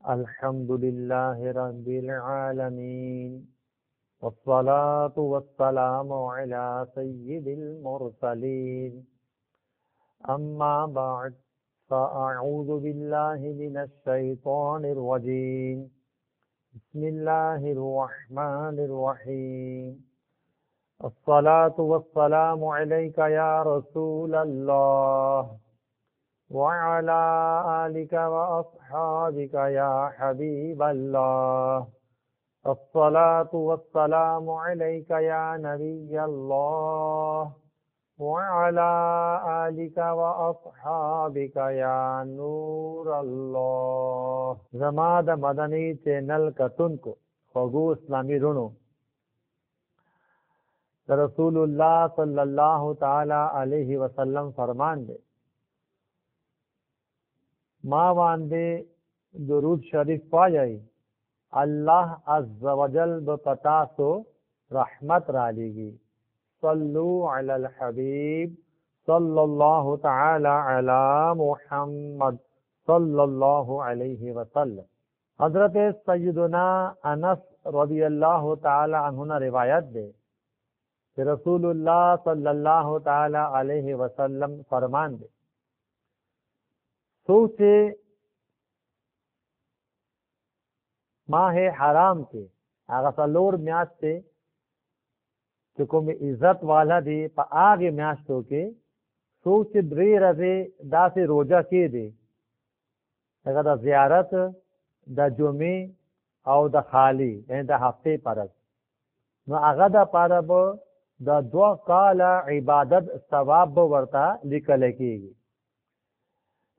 الحمد لله رب العالمين والصلاة والسلام على سيد المرسلين أما بعد فأعوذ بالله من الشيطان الرجيم بسم الله الرحمن الرحيم الصلاة والسلام عليك يا رسول الله وعلى آلك وأصحابك يا حبيب الله الصلاة والسلام عليك يا نبي الله وعلى آلك وأصحابك يا نور الله زماد مدنی چینل کتن کو خوگو اسلامی رونو رسول اللہ صلی اللہ تعالی علیہ وسلم فرمان دے ما باندې درود شریف پایای الله عز وجل بپتاسو رحمت را لېږي صلو علی الحبیب صلی الله تعالی علی محمد صلی الله علیه وسلم حضرت سیدنا انس رضی اللہ تعالی عنہ روایت دے کہ رسول اللہ صلی اللہ تعالی علیہ وسلم فرمان دے سوچے ماہ حرام کے آغا سلور میاشتے چکو میں عزت والا دی پا آگے میاشتوں کے سوچے دری رضے دا سے روجہ کی دے اگر دا زیارت دا جمعی او دا خالی یعنی دا ہفتے پرد نو آغا دا پارب دا 2 کالا عبادت ثواب ورتا لکلے کی گی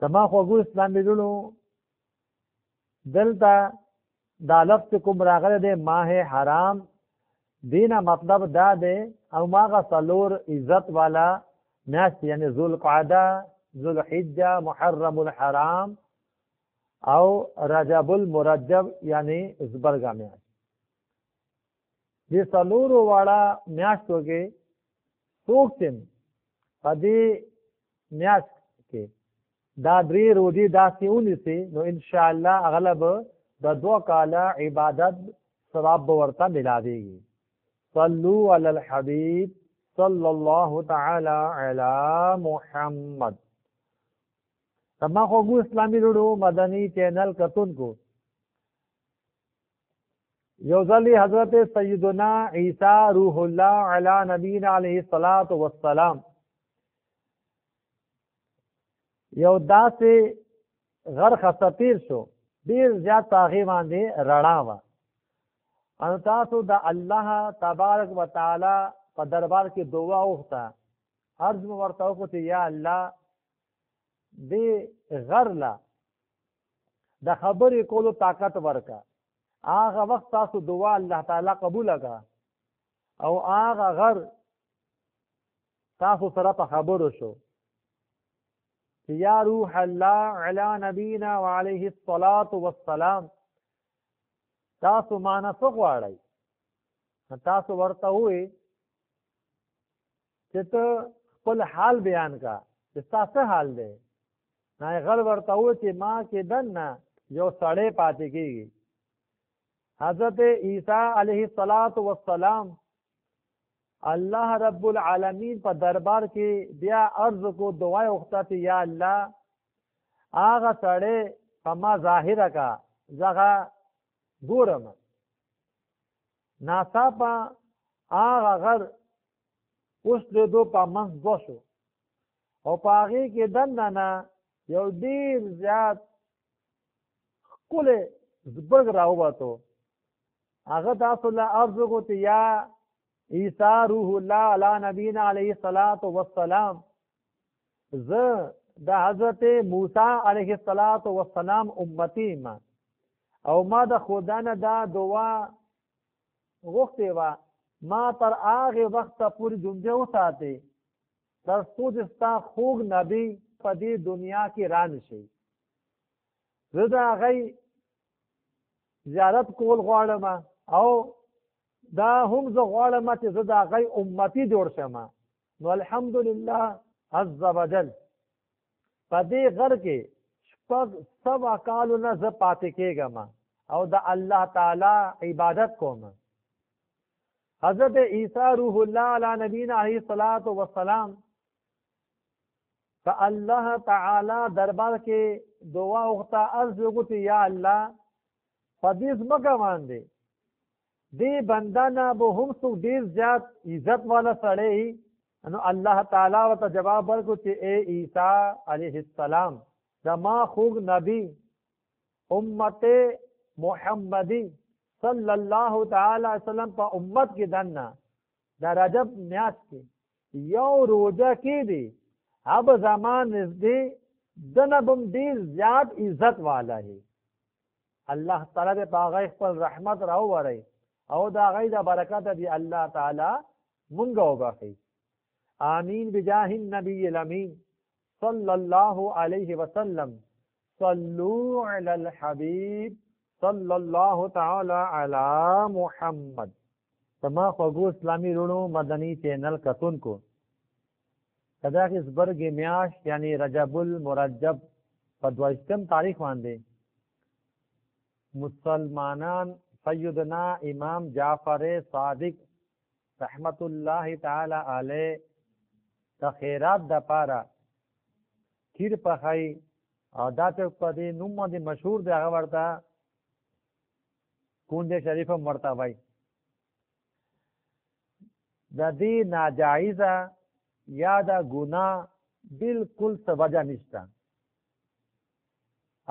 تما خوگو اسلامی دلو دلتا دا لفظ کم راغل دے ماہ حرام دینا مطلب دا دے او ماغا سلور عزت والا میاشت یعنی ذو القعدہ ذو الحجہ محرم الحرام او رجب المرجب یعنی زبرگا میاشت دی سلور والا میاشتو کے سوکتن پدی میاشت کے دا دری روزی دا سیونی سی نو انشاءاللہ اغلب دا 2 کالا عبادت ثواب ورتا ملا دے گی صلو علی الحبیب صلی اللہ تعالی علی محمد تمام خوگو اسلامی لڑو مدنی چینل کتن کو یوزلی حضرت سیدنا عیسیٰ روح اللہ علی نبینا علیہ السلام یو دا سے غر خستیر شو دیر زیاد تاغی باندے رڑا وا ان تاسو دا اللہ تبارک و تعالی پا دربار کی دعا اختا عرض مورتاو کو تی یا اللہ دے غر لا دا خبری کولو طاقت ورکا آغا وقت تاسو دعا اللہ تعالی قبول کا او آغا غر تاسو سرط خبر شو یا روح اللہ علی نبینا وعلیہ الصلاة والسلام تاسو مانا سغواڑی تاسو ورطا ہوئی چیتا پل حال بیان کا چستا سا حال دے نا غل ورطا ہوئی چی ماں کے دن نا جو سڑے پاتے کی گی حضرت عیسیٰ علیہ السلام اللہ رب العالمین پر دربار کی بیا عرض کو دعائے اختا تھی یا اللہ آغا سڑے فما ظاہر کا زغا گورم ناسا پا آغا غر اس دے دو پا منس دوشو او پاغی کے دننا یو دیر زیاد کل زبرگ راو باتو آغا تاسو اللہ عرض کو تھی یا عیسیٰ روح اللہ علی نبینا علیہ السلام دا حضرت موسیٰ علیہ السلام امتی ما او ما دا خودانا دا دعا غفتے وا ما تر آغی وقت پوری جنجے ساتے تر سوجستا خوگ نبی پدی دنیا کی ران شئی رضا غی زیارت کول غوارما او دا هم زه غواړم چې زه د هغوی امتي جوړ شم نو الحمدلله عز وجل په دې غر کې شپږ سوه کالونه زه پاتې کېږم او د الله تعالی عبادت کوم. حضرت عیسی روح الله علی نبینا علیہ الصلوۃ والسلام په الله تعالی دربار کې دعا وغوښته، عرض وکړه یا الله په دې ځمکه باندې دې بنده نه به هم څوک ډېر زیات عزت والا سړی، نو الله تعالی ورته جواب ورکړو چې اے عیسی علیه السلام زما خوږ نبی امت محمدی صلی الله تعالی وسلم په امت کې دننه د رجب میاشت کې یو روزه کې دی اب زمان نزدې دنه بم ډېر زیات عزت والا ہے. الله تعالی دې په هغه خپل رحمت راووري او د هغې د برکت دی الله تعالی مونږ وبخي. آمین بجاه النبی الامین صلی الله علیه وسلم. صلو علی الحبیب صلی الله تعالی علی محمد. تما خوږو اسلامی رونو مدنی چینل کتونکو، کدا کې زبرګ میاشت یعنی رجب المرجب په 22 تاریخ باندې مسلمانان سیدنا امام جعفر صادق رحمت الله تعالی علیه د خیرات د پاره کیر پخای او دا ته په دې نوم باندې مشهور دی، هغه ورته کونډه شریف مرته وای. د دې ناجایزه یا د ګناه بالکل څه وجه نشته.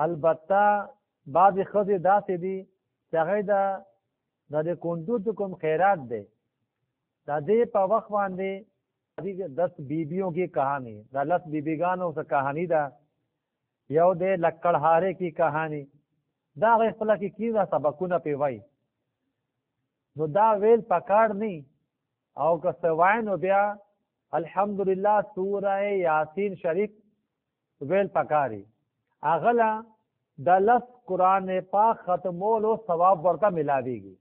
البته بعض ښځې داسې دي چې هغه د کونډو د کوم خیرات دی د دې په وخت باندې 10 بیبیوں کی کہانی دا 10 بیبیگانوں سے کہانی دا یو دے لکڑہارے کی کہانی دا غیر خپل کی دا سبقونه پیوای نو دا ویل پکار نی او که سوای نو بیا الحمدللہ سورہ یاسین شریف ویل پکاری اغلا د 10 قرآن پاک ختمولو ثواب ورته ملاویږي.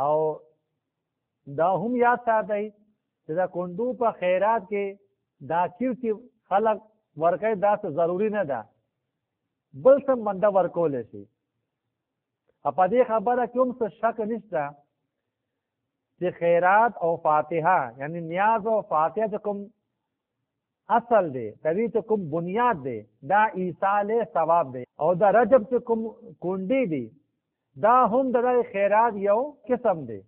او دا هم یاد ساتئ چې دا کندو په خیرات کې دا چې خلق ورکه دا ضروری نه ده، بل څه منده ورکول شي. په دې خبره کې هم څه شک نشته چې خیرات او فاتحه یعنی نیاز او فاتحه چې کوم اصل دی دوی چې کوم بنیاد دی دا ایصال ثواب دی، او دا رجب چې کوم کونډې دی دا هم د خیرات یو قسم دی.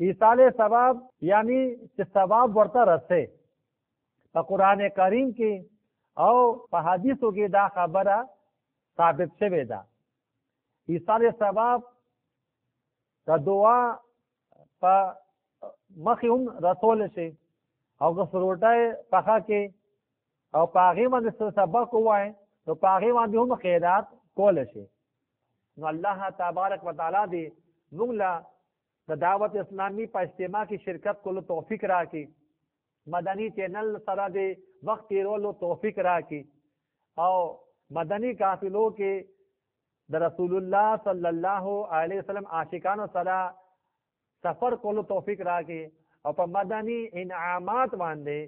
ایصال ثواب یعنی چې ثواب ورته رسے. په قرآن کریم کې او په حدیثو کې دا خبره ثابت شوې ده. ایصال ثواب د دعا په مخې هم رسول شي، او که سروټه پخه کې او په هغې باندې سبق ووایي نو په هغې باندې هم خیرات کول شي. نو الله تبارک وتعالی دې موږ له د دعوت اسلامی په اجتماع کې شرکت کولو توفیق راکړي، مدنی چینل سره د وخت تیرولو توفیق راکړي، او مدنی قافلو کې د رسول الله صلی الله علیه وسلم عاشقانو سره سفر کولو توفیق راکړي، او په مدنی انعامات باندې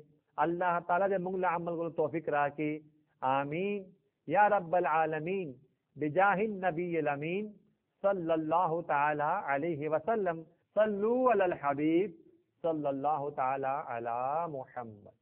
الله تعالی دې موږ له عمل کولو توفیق راکړي. آمین یا رب العالمین بجاه النبی الامین صلی اللہ تعالی علیہ وسلم. صلو علی الحبیب صلی اللہ تعالی علی محمد.